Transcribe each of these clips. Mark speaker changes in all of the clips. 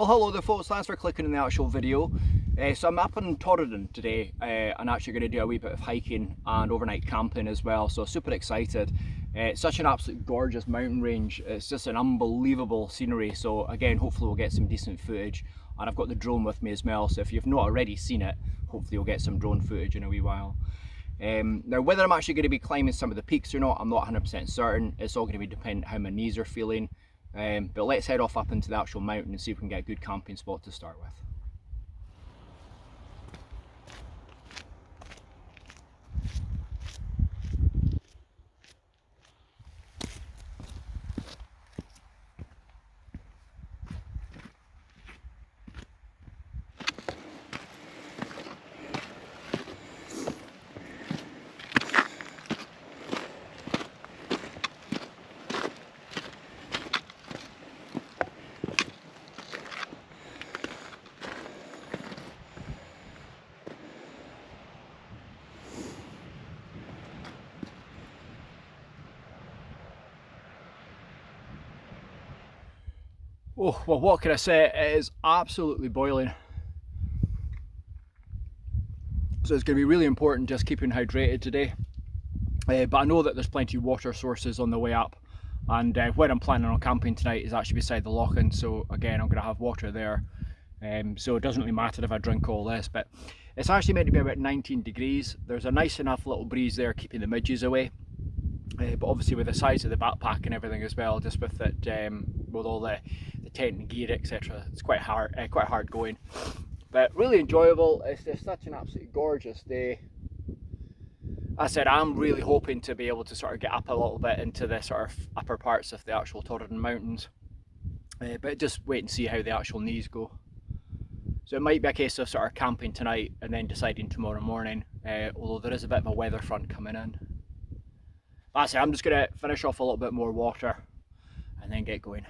Speaker 1: Well, hello there folks, thanks for clicking on the actual video. So I'm up in Torridon today and actually going to do a wee bit of hiking and overnight camping as well, so super excited. It's such an absolute gorgeous mountain range, it's just an unbelievable scenery, so again hopefully we'll get some decent footage, and I've got the drone with me as well, so if you've not already seen it, hopefully you'll get some drone footage in a wee while. Now whether I'm actually going to be climbing some of the peaks or not, I'm not 100% certain. It's all going to be dependent how my knees are feeling. But let's head off up into the actual mountain and see if we can get a good camping spot to start with. Oh, well, what can I say? It is absolutely boiling. So it's going to be really important just keeping hydrated today. But I know that there's plenty of water sources on the way up. And where I'm planning on camping tonight is actually beside the loch-in. So again, I'm going to have water there. So it doesn't really matter if I drink all this. But it's actually meant to be about 19 degrees. There's a nice enough little breeze there keeping the midges away. But obviously with the size of the backpack and everything as well, just with it, with all the tent and gear, etc., it's quite hard going, but really enjoyable. It's just such an absolutely gorgeous day. As I said, I'm really hoping to be able to sort of get up a little bit into the sort of upper parts of the actual Torridon Mountains, but just wait and see how the actual knees go. So it might be a case of sort of camping tonight and then deciding tomorrow morning, although there is a bit of a weather front coming in. That's it, I'm just going to finish off a little bit more water and then get going.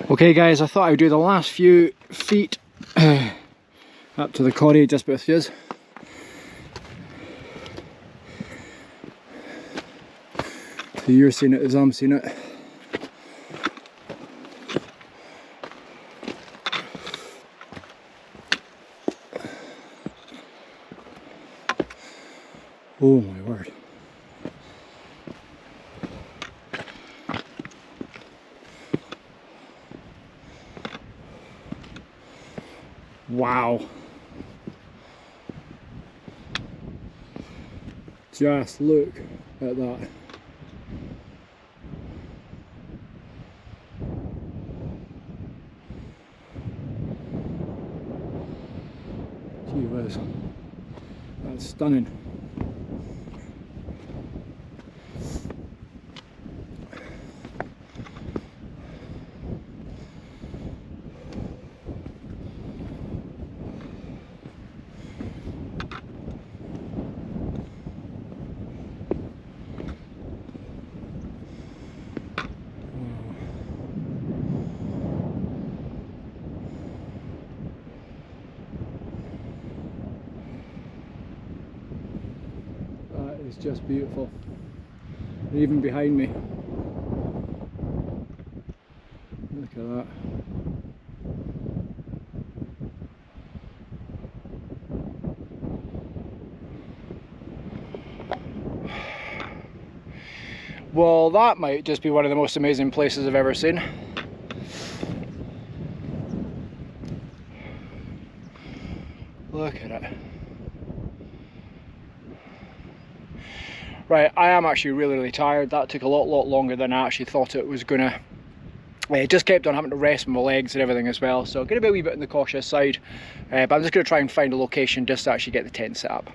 Speaker 1: Okay guys, I thought I would do the last few feet up to the Coire just with yous. So you're seeing it as I'm seeing it. Oh my word. Wow. Just look at that. Gee whiz. That's stunning. It's just beautiful. And even behind me, look at that. Well, that might just be one of the most amazing places I've ever seen. Look at it. Right, I am actually really tired. That took a lot longer than I actually thought it was gonna Just kept on having to rest my legs and everything as well, so going to be a wee bit on the cautious side, but I'm just going to try and find a location just to actually get the tent set up.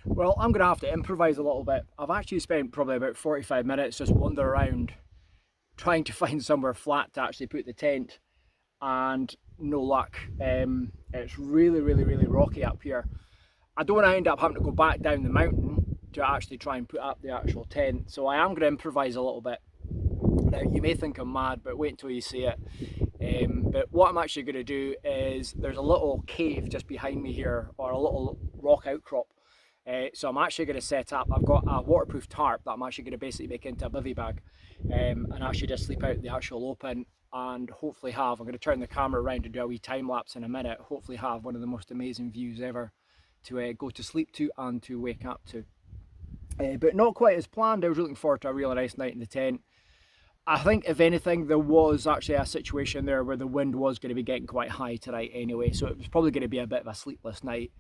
Speaker 1: Well, I'm going to have to improvise a little bit. I've actually spent probably about 45 minutes just wandering around trying to find somewhere flat to actually put the tent, and no luck. It's really rocky up here. I don't want to end up having to go back down the mountain to actually try and put up the actual tent, so I am going to improvise a little bit. Now, you may think I'm mad, but wait until you see it. But what I'm actually going to do is, there's a little cave just behind me here, or a little rock outcrop. So I'm actually going to set up, I've got a waterproof tarp that I'm actually going to basically make into a bivy bag, and actually just sleep out in the actual open, and hopefully have, I'm going to turn the camera around and do a wee time lapse in a minute, hopefully have one of the most amazing views ever to go to sleep to and to wake up to. But not quite as planned. I was looking forward to a really nice night in the tent. I think if anything, there was actually a situation there where the wind was going to be getting quite high tonight anyway, so it was probably going to be a bit of a sleepless night,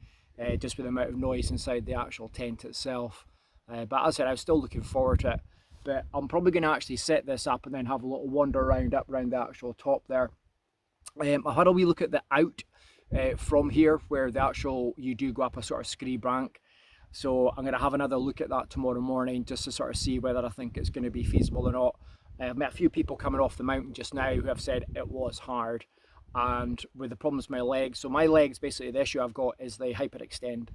Speaker 1: just with the amount of noise inside the actual tent itself. But as I said, I was still looking forward to it. But I'm probably going to actually set this up and then have a little wander around up around the actual top there. I had a wee look at the out from here, where the actual, you do go up a sort of scree bank. So I'm going to have another look at that tomorrow morning, just to sort of see whether I think it's going to be feasible or not. I've met a few people coming off the mountain just now who have said it was hard, and with the problems with my legs. So my legs, basically the issue I've got is they hyperextend.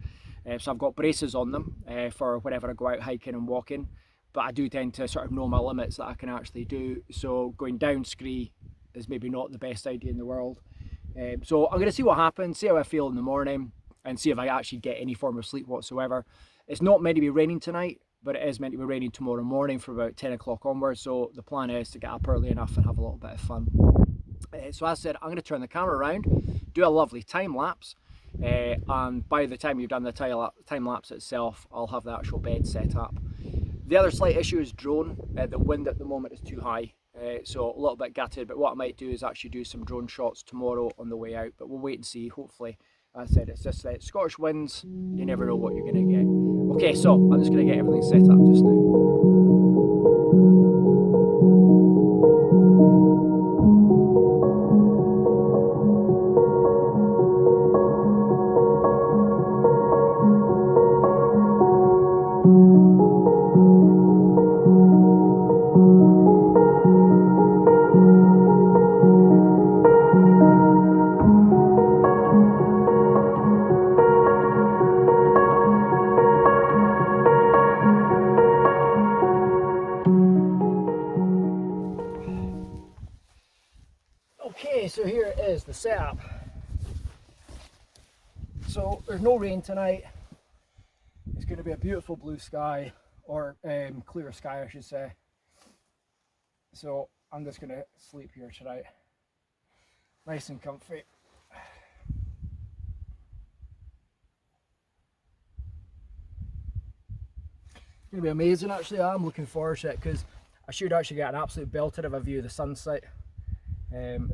Speaker 1: So I've got braces on them for whenever I go out hiking and walking, but I do tend to sort of know my limits that I can actually do. So going down scree is maybe not the best idea in the world. So I'm going to see what happens, see how I feel in the morning, and see if I actually get any form of sleep whatsoever. It's not meant to be raining tonight, but it is meant to be raining tomorrow morning from about 10 o'clock onwards, so the plan is to get up early enough and have a little bit of fun. So as I said, I'm going to turn the camera around, do a lovely time lapse, and by the time you've done the time lapse itself, I'll have the actual bed set up. The other slight issue is drone. The wind at the moment is too high, so a little bit gutted, but what I might do is actually do some drone shots tomorrow on the way out, but we'll wait and see. Hopefully, as I said, it's just Scottish winds, you never know what you're going to get. Okay, so I'm just going to get everything set up just now. Okay, so here it is, the setup. So there's no rain tonight. It's going to be a beautiful blue sky, or clear sky I should say. So I'm just going to sleep here tonight, nice and comfy. It's going to be amazing actually. I'm looking forward to it, because I should actually get an absolute belter of a view of the sunset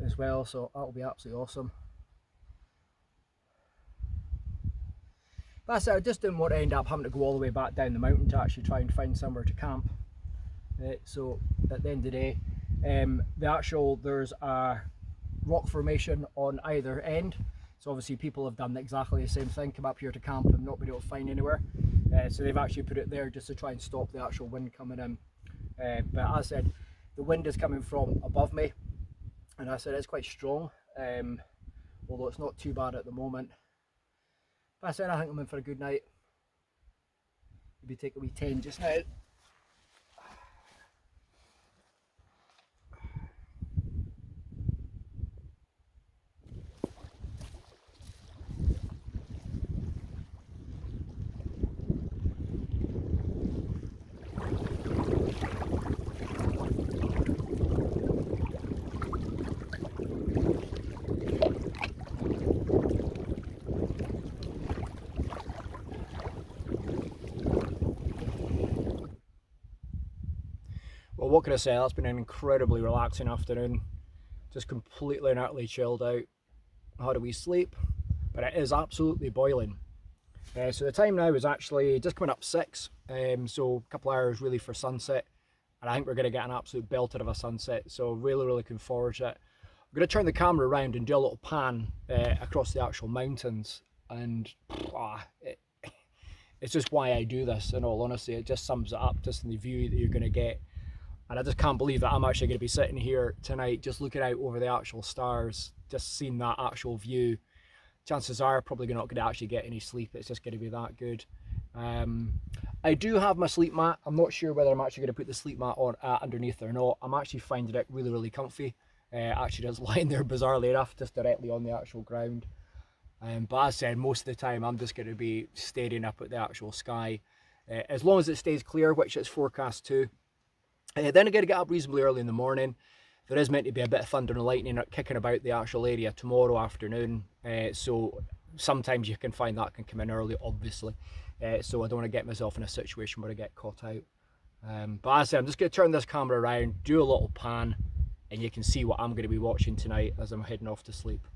Speaker 1: as well, so that'll be absolutely awesome. That's it. I just didn't want to end up having to go all the way back down the mountain to actually try and find somewhere to camp. So at the end of the day, there's a rock formation on either end, so obviously people have done exactly the same thing, come up here to camp and not been able to find anywhere, so they've actually put it there just to try and stop the actual wind coming in. But as I said, the wind is coming from above me, and as I said, it's quite strong, although it's not too bad at the moment. But I said, I think I'm in for a good night. Maybe take a wee 10 just now. what can I say, that's been an incredibly relaxing afternoon. Just completely and utterly chilled out. Had a wee sleep, but it is absolutely boiling. So the time now is actually just coming up 6, so a couple of hours really for sunset, and I think we're going to get an absolute belter of a sunset, so really looking forward to it. I'm going to turn the camera around and do a little pan across the actual mountains, and it's just why I do this, in all honesty. It just sums it up, just in the view that you're going to get. And I just can't believe that I'm actually going to be sitting here tonight just looking out over the actual stars, just seeing that actual view. Chances are probably not going to actually get any sleep. It's just going to be that good. I do have my sleep mat. I'm not sure whether I'm actually going to put the sleep mat on underneath or not. I'm actually finding it really comfy. Actually just lying there bizarrely enough, just directly on the actual ground. But as I said, most of the time I'm just going to be staring up at the actual sky. As long as it stays clear, which it's forecast to. Then I got to get up reasonably early in the morning. There is meant to be a bit of thunder and lightning kicking about the actual area tomorrow afternoon. So sometimes you can find that can come in early, obviously. So I don't want to get myself in a situation where I get caught out. But as I said, I'm just going to turn this camera around, do a little pan, and you can see what I'm going to be watching tonight as I'm heading off to sleep.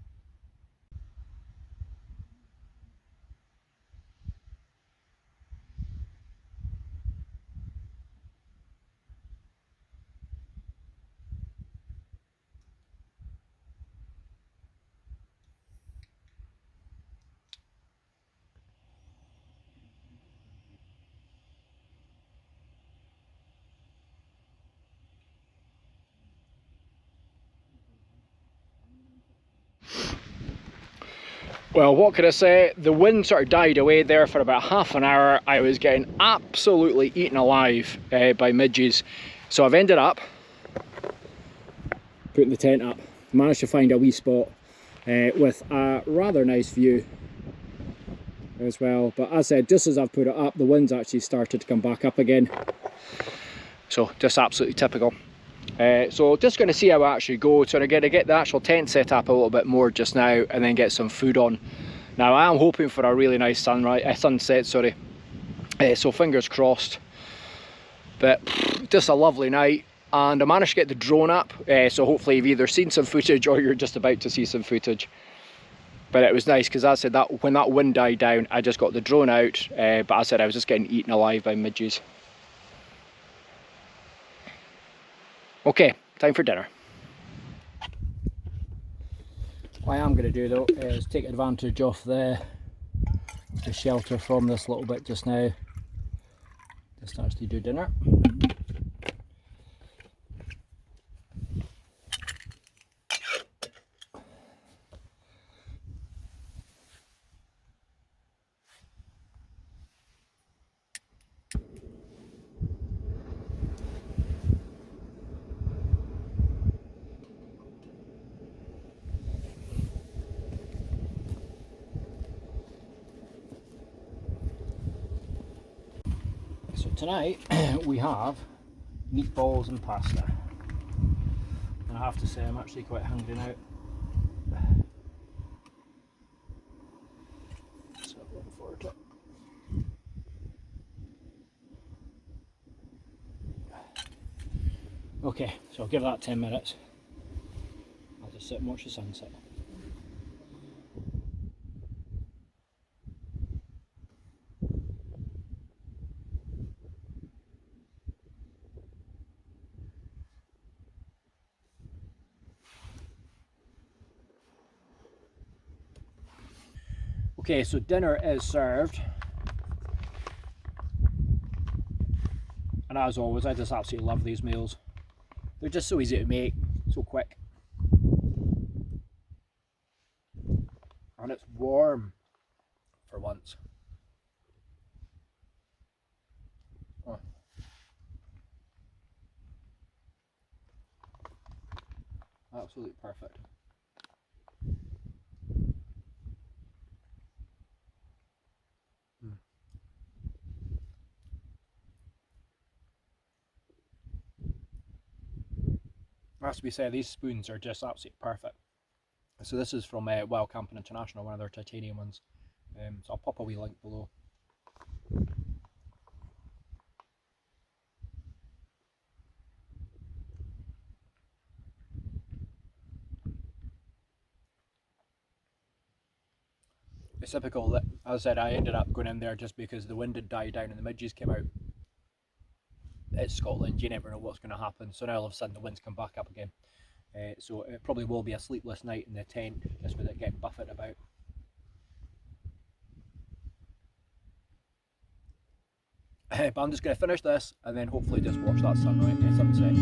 Speaker 1: Well, what can I say? The wind sort of died away there for about half an hour. I was getting absolutely eaten alive by midges. So I've ended up putting the tent up. Managed to find a wee spot with a rather nice view as well. But as I said, just as I've put it up, the wind's actually started to come back up again. So just absolutely typical. So just going to see how I actually go. So I'm going to get the actual tent set up a little bit more just now, and then get some food on. Now I am hoping for a really nice sunset, sorry. So fingers crossed. But just a lovely night, and I managed to get the drone up. So hopefully you've either seen some footage or you're just about to see some footage. But it was nice because, as I said, that when that wind died down, I just got the drone out. But as I said, I was just getting eaten alive by midges. Okay, time for dinner. What I am going to do though is take advantage of the shelter from this little bit just now. Just actually do dinner. So tonight we have meatballs and pasta, and I have to say I'm actually quite hungry now. So looking forward to it. Okay, so I'll give that 10 minutes. I'll just sit and watch the sunset. Okay, so dinner is served, and as always I just absolutely love these meals. They're just so easy to make, so quick, and it's warm for once. Oh. Absolutely perfect. Has to be said, these spoons are just absolutely perfect. So this is from Wild Camping International, one of their titanium ones. So I'll pop a wee link below. It's typical that, as I said, I ended up going in there just because the wind had died down and the midges came out. It's Scotland, you never know what's going to happen, so now all of a sudden the wind's come back up again. So it probably will be a sleepless night in the tent, just with it getting buffeted about. But I'm just going to finish this and then hopefully just watch that sunset.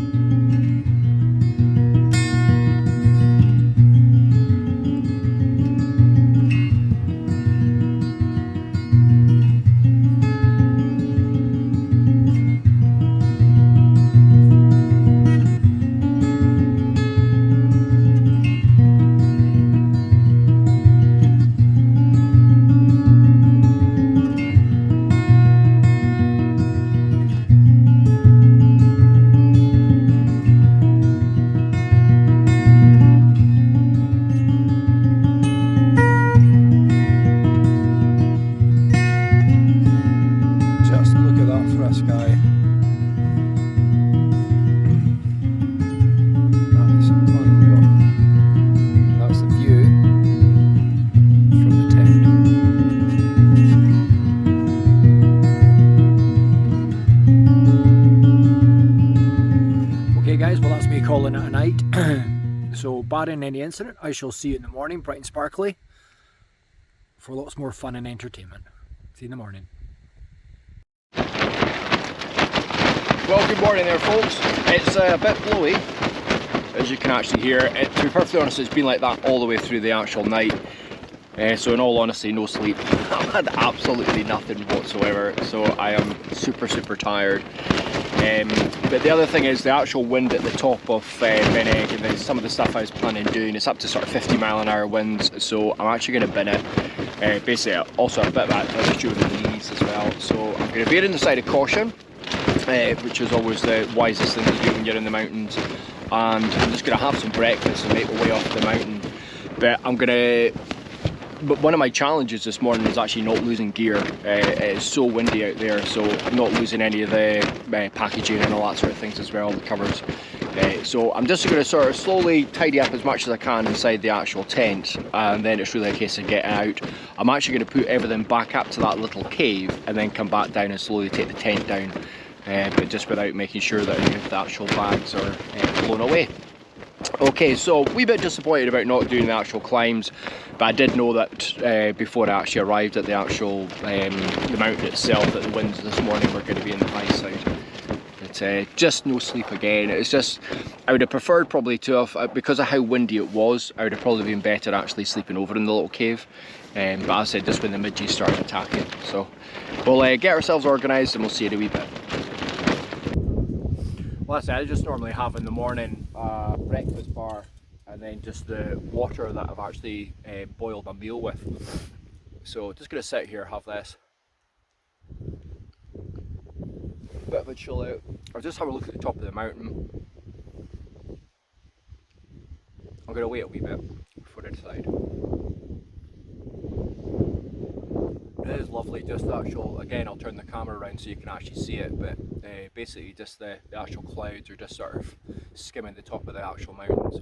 Speaker 1: Calling it a night. So barring any incident, I shall see you in the morning, bright and sparkly, for lots more fun and entertainment. See you in the morning. Well, good morning there, folks. It's a bit blowy, as you can actually hear. To be perfectly honest, it's been like that all the way through the actual night. So in all honesty, no sleep. I've had absolutely nothing whatsoever, so I am super tired. But the other thing is the actual wind at the top of Ben Egg, and then some of the stuff I was planning doing, it's up to sort of 50-mile-an-hour winds, so I'm actually going to bin it. Basically also a bit of that issue with the knees as well, so I'm going to be on the side of caution, which is always the wisest thing to do when you're in the mountains, and I'm just going to have some breakfast and make my way off the mountain. But one of my challenges this morning is actually not losing gear. It's so windy out there, so I'm not losing any of the packaging and all that sort of things as well, the covers. So I'm just going to sort of slowly tidy up as much as I can inside the actual tent, and then it's really a case of getting out. I'm actually going to put everything back up to that little cave and then come back down and slowly take the tent down, but just without making sure that any of the actual bags are blown away. Okay, so a wee bit disappointed about not doing the actual climbs, but I did know that before I actually arrived at the actual the mountain itself, that the winds this morning were going to be in the high side. But just no sleep again. It's just, I would have preferred probably to have, because of how windy it was, I would have probably been better actually sleeping over in the little cave. But as I said, just when the midges started attacking. So we'll get ourselves organised and we'll see you in a wee bit. Well, that's it. I just normally have in the morning a breakfast bar and then just the water that I've actually boiled my meal with. So just going to sit here, have this. Bit of a chill out. I'll just have a look at the top of the mountain. I'm going to wait a wee bit before I decide. It is lovely, just the actual, again I'll turn the camera around so you can actually see it, but basically just the actual clouds are just sort of skimming the top of the actual mountains.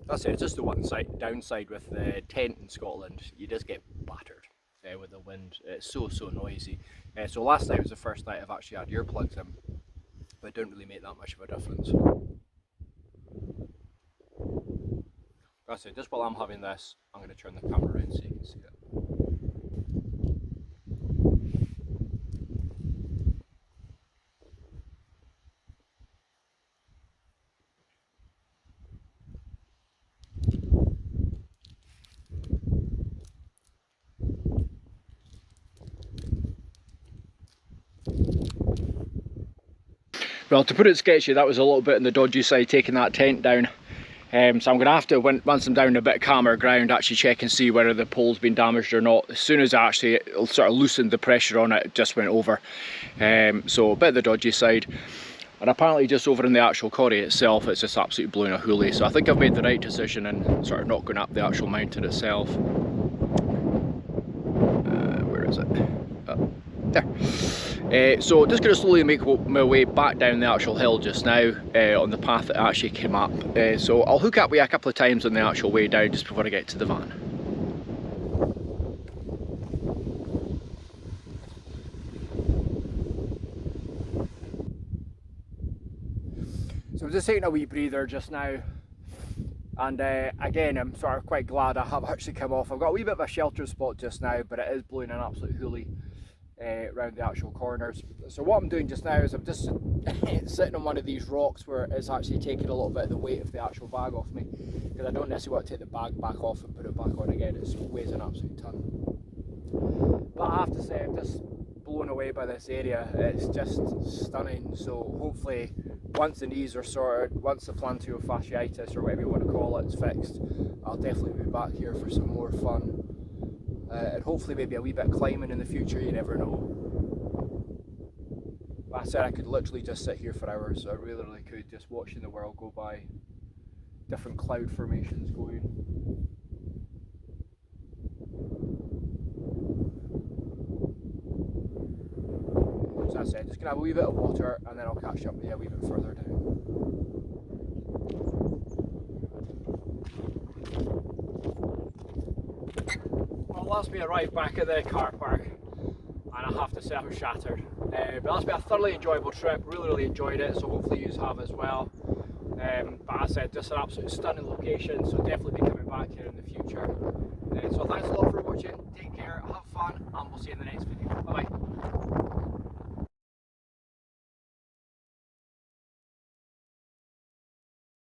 Speaker 1: That's it, just the one downside with the tent in Scotland, you just get battered with the wind. It's so noisy. So last night was the first night I've actually had earplugs in, but it didn't really make that much of a difference. That's it, just while I'm having this, I'm going to turn the camera around so you can see it. Well, to put it sketchy, that was a little bit on the dodgy side, taking that tent down. So I'm going to have to, once I'm down a bit calmer ground, actually check and see whether the pole's been damaged or not. As soon as I actually sort of loosened the pressure on it, it just went over. So a bit of the dodgy side. And apparently just over in the actual Coire itself, it's just absolutely blowing a hoolie. So I think I've made the right decision in sort of not going up the actual mountain itself. Where is it? there. So just going to slowly make my way back down the actual hill just now on the path that actually came up. So I'll hook up with you a couple of times on the actual way down just before I get to the van. So I'm just taking a wee breather just now, and again I'm sort of quite glad I have actually come off. I've got a wee bit of a shelter spot just now, but it is blowing an absolute hoolie around the actual corners. So what I'm doing just now is I'm just sitting on one of these rocks where it's actually taking a little bit of the weight of the actual bag off me, because I don't necessarily want to take the bag back off and put it back on again. It weighs an absolute ton. But I have to say, I'm just blown away by this area. It's just stunning. So hopefully once the knees are sorted, once the plantar fasciitis or whatever you want to call it is fixed, I'll definitely be back here for some more fun. And hopefully maybe a wee bit of climbing in the future, you never know. Like I said, I could literally just sit here for hours, so I really could, just watching the world go by, different cloud formations going. So as I said, just gonna have a wee bit of water and then I'll catch up with you a wee bit further down. Well, that's me arrived back at the car park, and I have to say I'm shattered. But that's been a thoroughly enjoyable trip, really enjoyed it, so hopefully you have as well. But as I said, just an absolute stunning location, so definitely be coming back here in the